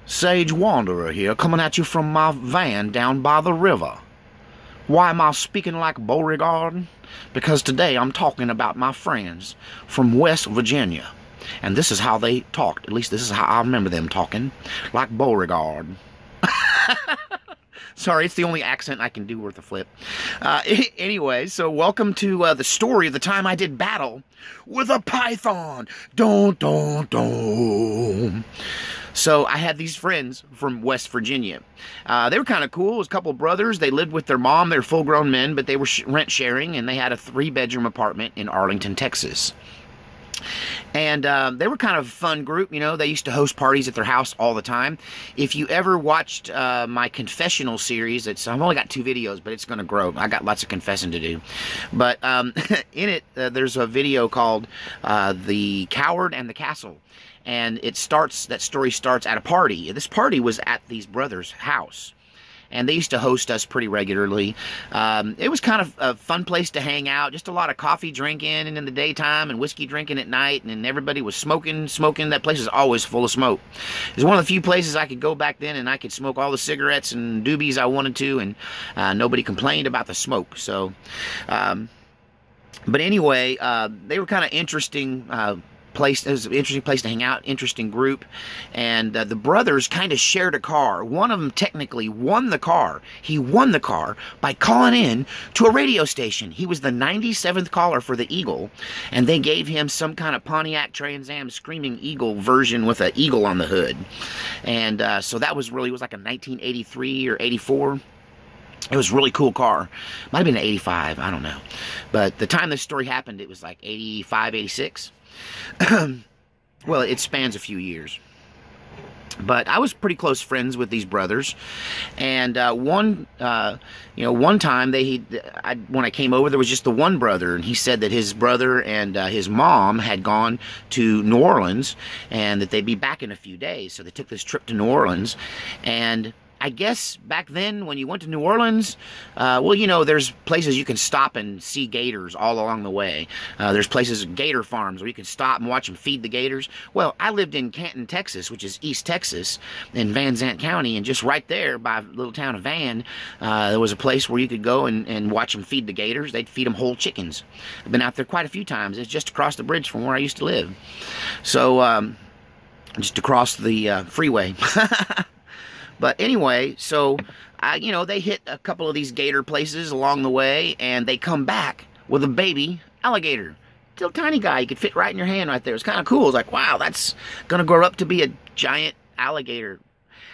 Sage Wanderer here, coming at you from my van down by the river. Why am I speaking like Beauregard? Because today I'm talking about my friends from West Virginia. And this is how they talked. At least this is how I remember them talking. Like Beauregard. Sorry, it's the only accent I can do worth a flip. Anyway, so welcome to the story of the time I did battle with a python. Dun, dun, dun. So I had these friends from West Virginia. They were kind of cool. It was a couple of brothers. They lived with their mom. They were full-grown men, but they were rent sharing, and they had a 3-bedroom apartment in Arlington, Texas. And they were kind of a fun group, you know. They used to host parties at their house all the time. If you ever watched my confessional series, I've only got 2 videos, but it's going to grow. I got lots of confessing to do. But in it, there's a video called The Coward and the Castle. And that story starts at a party. This party was at these brothers' house. And they used to host us pretty regularly. It was kind of a fun place to hang out. Just a lot of coffee drinking and in the daytime and whiskey drinking at night. And everybody was smoking. That place is always full of smoke. It was one of the few places I could go back then and I could smoke all the cigarettes and doobies I wanted to. And nobody complained about the smoke. So, but anyway, they were kind of interesting place. It was an interesting place to hang out, interesting group. And the brothers kind of shared a car. One of them technically won the car. He won the car by calling in to a radio station. He was the 97th caller for the Eagle, and they gave him some kind of Pontiac Trans Am Screaming Eagle version with an eagle on the hood. And so that was really, it was like a 1983 or 84. It was a really cool car. Might have been an 85, I don't know. But the time this story happened, it was like 85, 86. Well, it spans a few years. But I was pretty close friends with these brothers, and one time when I came over, there was just the one brother, and he said that his brother and his mom had gone to New Orleans, and that they'd be back in a few days. So they took this trip to New Orleans, and I guess back then when you went to New Orleans, well, you know, there's places you can stop and see gators all along the way. There's places, gator farms, where you can stop and watch them feed the gators. Well, I lived in Canton, Texas, which is East Texas, in Van Zant County, and just right there by the little town of Van, there was a place where you could go and watch them feed the gators. They'd feed them whole chickens. I've been out there quite a few times. It's just across the bridge from where I used to live. So, just across the freeway. But anyway, so, you know, they hit a couple of these gator places along the way, and they come back with a baby alligator. Little tiny guy, you could fit right in your hand right there. It's kind of cool. It's like, wow, that's going to grow up to be a giant alligator.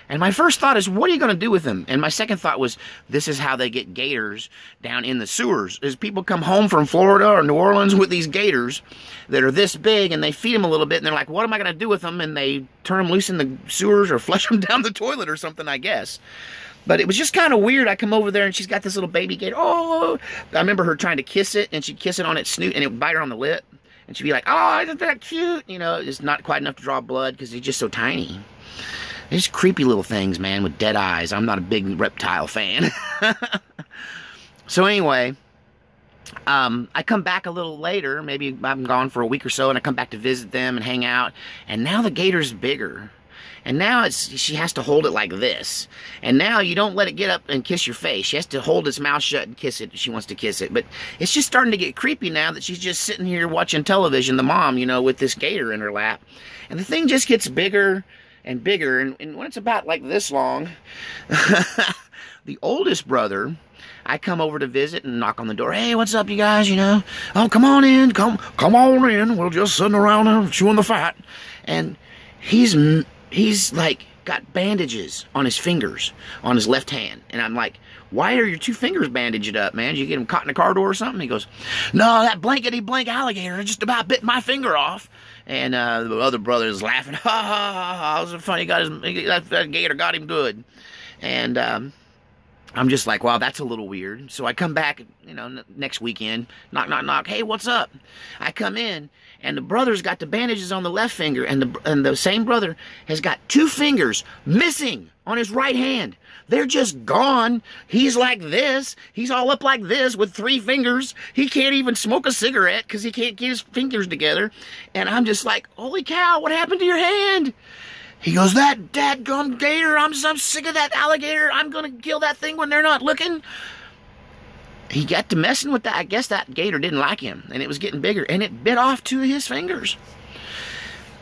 And my first thought is, what are you going to do with them? And my second thought was, this is how they get gators down in the sewers. Is people come home from Florida or New Orleans with these gators that are this big, and they feed them a little bit, and they're like, what am I going to do with them? And they turn them loose in the sewers or flush them down the toilet or something, I guess. But it was just kind of weird. I come over there, and she's got this little baby gator. Oh, I remember her trying to kiss it, and she'd kiss it on its snoot, and it would bite her on the lip. And she'd be like, oh, isn't that cute? You know, it's not quite enough to draw blood because he's just so tiny. They're just creepy little things, man, with dead eyes. I'm not a big reptile fan. So anyway, I come back a little later. Maybe I'm gone for a week or so, and I come back to visit them and hang out. And now the gator's bigger. And now she has to hold it like this. And now you don't let it get up and kiss your face. She has to hold its mouth shut and kiss it if she wants to kiss it. But it's just starting to get creepy now that she's just sitting here watching television, the mom, you know, with this gator in her lap. And the thing just gets bigger and bigger, and when it's about like this long, the oldest brother, I come over to visit and knock on the door. Hey, what's up, you guys? You know, oh, come on in, come on in. We're just sitting around and chewing the fat. And he's like got bandages on his fingers, on his left hand, and I'm like, why are your 2 fingers bandaged up, man? Did you get him caught in a car door or something? He goes, no, that blankety-blank alligator just about bit my finger off. And the other brother is laughing. Ha, ha, ha, ha. That was a funny. That gator got him good. And I'm just like, wow, that's a little weird. So I come back, you know, next weekend. Knock, knock, knock. Hey, what's up? I come in, and the brother's got the bandages on the left finger, and the same brother has got 2 fingers missing on his right hand. They're just gone. He's like this. He's all up like this with 3 fingers. He can't even smoke a cigarette because he can't get his fingers together. And I'm just like, holy cow, what happened to your hand? He goes, that dadgum gator, I'm sick of that alligator. I'm going to kill that thing when they're not looking. He got to messing with that. I guess that gator didn't like him, and it was getting bigger, and it bit off 2 of his fingers.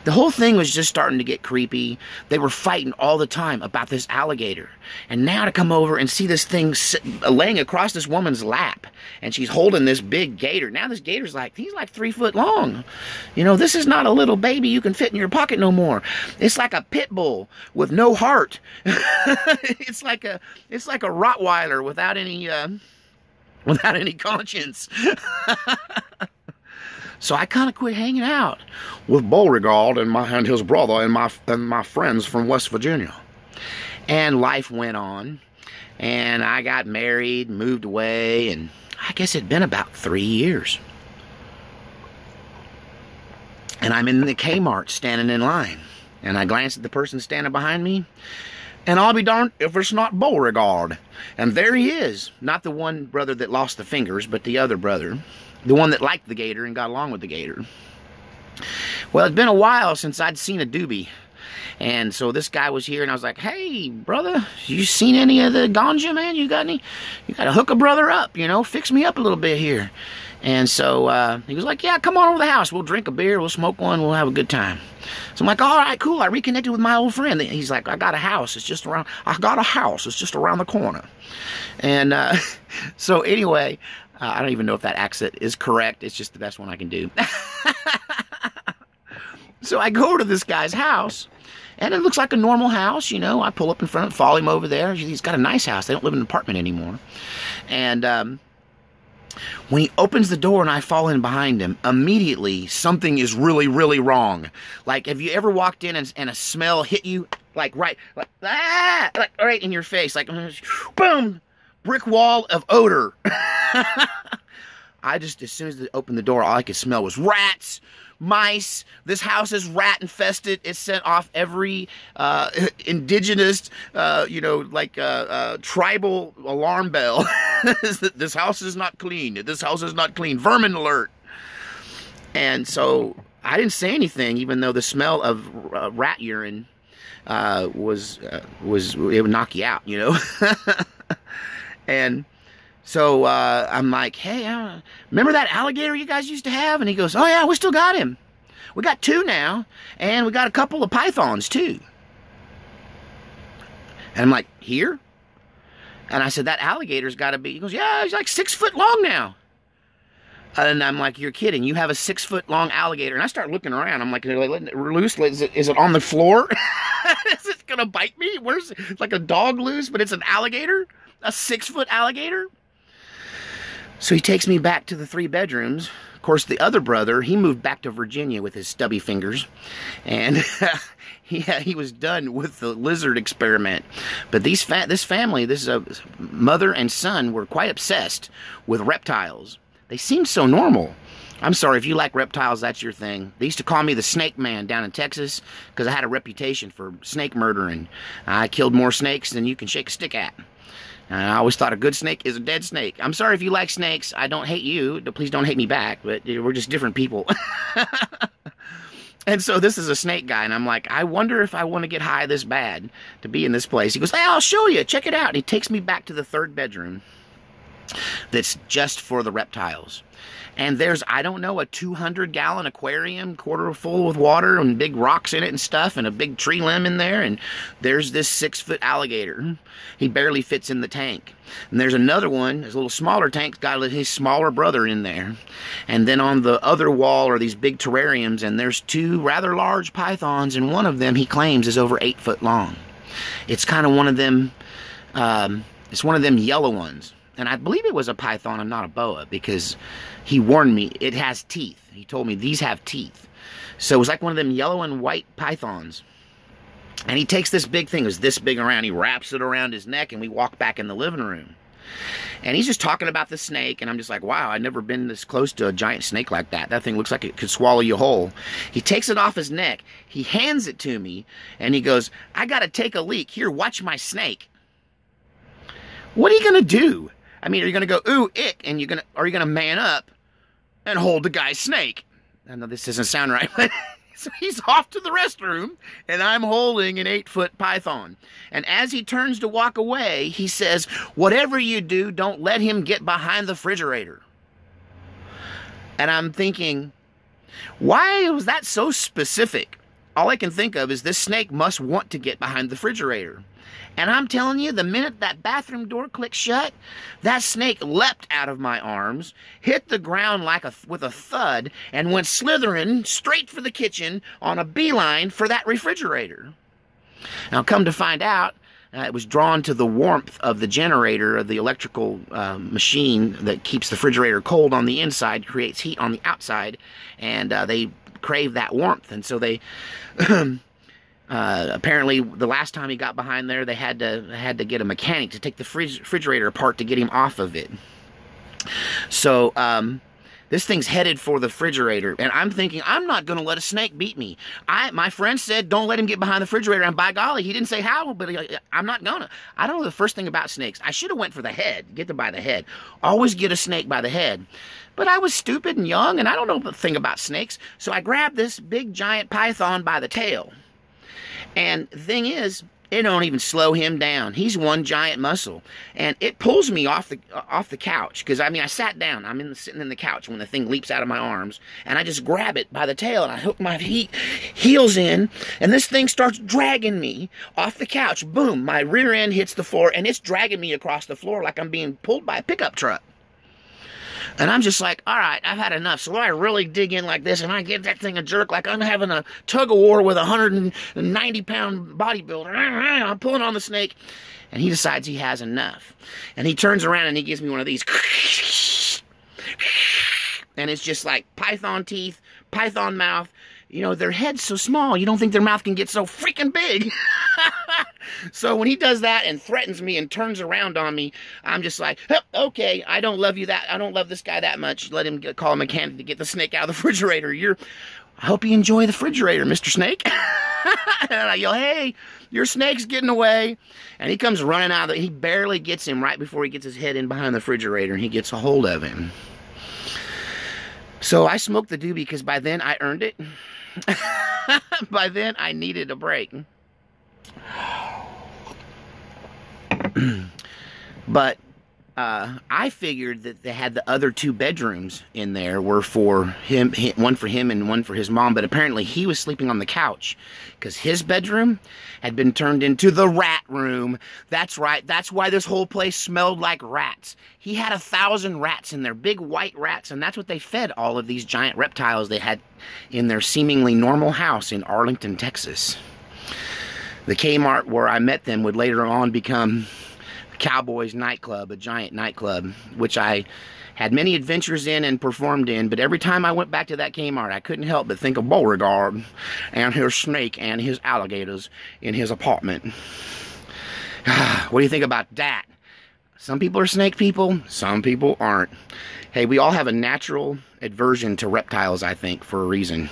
The whole thing was just starting to get creepy. They were fighting all the time about this alligator. And now to come over and see this thing laying across this woman's lap, and she's holding this big gator. Now this gator's he's like 3 foot long. You know, this is not a little baby you can fit in your pocket no more. It's like a pit bull with no heart. It's like a Rottweiler without any conscience. So I kind of quit hanging out with Beauregard and his brother and my friends from West Virginia. And life went on, and I got married, moved away, and I guess it'd been about 3 years. And I'm in the Kmart standing in line, and I glance at the person standing behind me, and I'll be darned if it's not Beauregard. And there he is, not the one brother that lost the fingers, but the other brother. The one that liked the gator and got along with the gator. Well, it's been a while since I'd seen a Doobie. And so this guy was here, and I was like, hey, brother, you seen any of the ganja, man? You got to hook a brother up, you know, fix me up a little bit here. And so he was like, yeah, come on over to the house. We'll drink a beer, we'll smoke one, we'll have a good time. So I'm like, all right, cool. I reconnected with my old friend. He's like, I got a house. It's just around the corner. And so anyway, I don't even know if that accent is correct. It's just the best one I can do. So I go to this guy's house, and it looks like a normal house, you know. I pull up in front, follow him over there. He's got a nice house. They don't live in an apartment anymore. And when he opens the door and I fall in behind him, immediately something is really, really wrong. Like, have you ever walked in and a smell hit you, like right in your face, like boom, brick wall of odor. I just, as soon as they opened the door, all I could smell was rats, mice. This house is rat infested. It sent off every indigenous, tribal alarm bell. This house is not clean. This house is not clean. Vermin alert. And so I didn't say anything, even though the smell of rat urine it would knock you out, you know. And so I'm like, hey, remember that alligator you guys used to have? And he goes, oh yeah, we still got him. We got 2 now, and we got a couple of pythons too. And I'm like, here? And I said, that alligator's got to be, he goes, yeah, he's like 6 foot long now. And I'm like, you're kidding. You have a 6 foot long alligator. And I start looking around. I'm like, are they letting it loose? Is it on the floor? Is it going to bite me? Where's it? It's like a dog loose, but it's an alligator? A 6 foot alligator? So he takes me back to the 3 bedrooms. Of course, the other brother, he moved back to Virginia with his stubby fingers. And he was done with the lizard experiment. But this family, this mother and son, were quite obsessed with reptiles. They seem so normal. I'm sorry, if you like reptiles, that's your thing. They used to call me the Snake Man down in Texas because I had a reputation for snake murdering. I killed more snakes than you can shake a stick at. I always thought a good snake is a dead snake. I'm sorry if you like snakes. I don't hate you. Please don't hate me back, but we're just different people. And so this is a snake guy, and I'm like, I wonder if I want to get high this bad to be in this place. He goes, hey, I'll show you. Check it out. And he takes me back to the 3rd bedroom that's just for the reptiles. And there's, I don't know, a 200-gallon aquarium, quarter full with water and big rocks in it and stuff, and a big tree limb in there. And there's this 6 foot alligator. He barely fits in the tank. And there's another one, his little smaller tank's got his smaller brother in there. And then on the other wall are these big terrariums, and there's 2 rather large pythons, and one of them he claims is over 8 foot long. It's kind of one of them, it's one of them yellow ones. And I believe it was a python and not a boa, because he warned me it has teeth. He told me these have teeth. So it was like one of them yellow and white pythons. And he takes this big thing, it was this big around, he wraps it around his neck, and we walk back in the living room. And he's just talking about the snake, and I'm just like, wow, I've never been this close to a giant snake like that. That thing looks like it could swallow you whole. He takes it off his neck, he hands it to me, and he goes, I gotta take a leak. Here, watch my snake. What are you gonna do? I mean, are you going to go, ooh, ick, and are you going to man up and hold the guy's snake? I know this doesn't sound right, but So he's off to the restroom, and I'm holding an 8-foot python. And as he turns to walk away, he says, "Whatever you do, don't let him get behind the refrigerator." And I'm thinking, why was that so specific? All I can think of is this snake must want to get behind the refrigerator. And I'm telling you, the minute that bathroom door clicked shut, that snake leapt out of my arms, hit the ground with a thud, and went slithering straight for the kitchen on a beeline for that refrigerator. Now, come to find out, it was drawn to the warmth of the generator, of the electrical machine that keeps the refrigerator cold on the inside, creates heat on the outside, and they crave that warmth. And so they... apparently, the last time he got behind there, they had to get a mechanic to take the refrigerator apart to get him off of it. So, this thing's headed for the refrigerator, and I'm thinking, I'm not going to let a snake beat me. My friend said, don't let him get behind the refrigerator, and by golly, he didn't say how, but I'm not going to. I don't know the first thing about snakes. I should have went for the head, get them by the head. Always get a snake by the head. But I was stupid and young, and I don't know a thing about snakes, so I grabbed this big, giant python by the tail. And the thing is, it don't even slow him down. He's one giant muscle, and it pulls me off the couch. Because I mean, I sat down. I'm sitting in the couch when the thing leaps out of my arms, and I just grab it by the tail, and I hook my heels in, and this thing starts dragging me off the couch. Boom! My rear end hits the floor, and it's dragging me across the floor like I'm being pulled by a pickup truck. And I'm just like, all right, I've had enough. So I really dig in like this, and I give that thing a jerk like I'm having a tug-of-war with a 190-pound bodybuilder. I'm pulling on the snake, and he decides he has enough. And he turns around, and he gives me one of these. And it's just like python teeth, python mouth. You know, their head's so small, you don't think their mouth can get so freaking big. So when he does that and threatens me and turns around on me, I'm just like, okay, I don't love you I don't love this guy that much. Let him call a mechanic to get the snake out of the refrigerator. I hope you enjoy the refrigerator, Mr. Snake. And I yell, hey, your snake's getting away. And he comes running out. He barely gets him right before he gets his head in behind the refrigerator, and he gets a hold of him. So I smoked the doobie because by then I earned it. By then I needed a break. But I figured that they had the other 2 bedrooms in there were for him, one for him and one for his mom, but apparently he was sleeping on the couch because his bedroom had been turned into the rat room. That's right, that's why this whole place smelled like rats. He had 1,000 rats in there, big white rats, and that's what they fed all of these giant reptiles they had in their seemingly normal house in Arlington, Texas. The Kmart where I met them would later on become Cowboys nightclub, a giant nightclub, which I had many adventures in and performed in, but every time I went back to that Kmart, I couldn't help but think of Beauregard and his snake and his alligators in his apartment. What do you think about that? Some people are snake people, some people aren't. Hey, we all have a natural aversion to reptiles, I think, for a reason.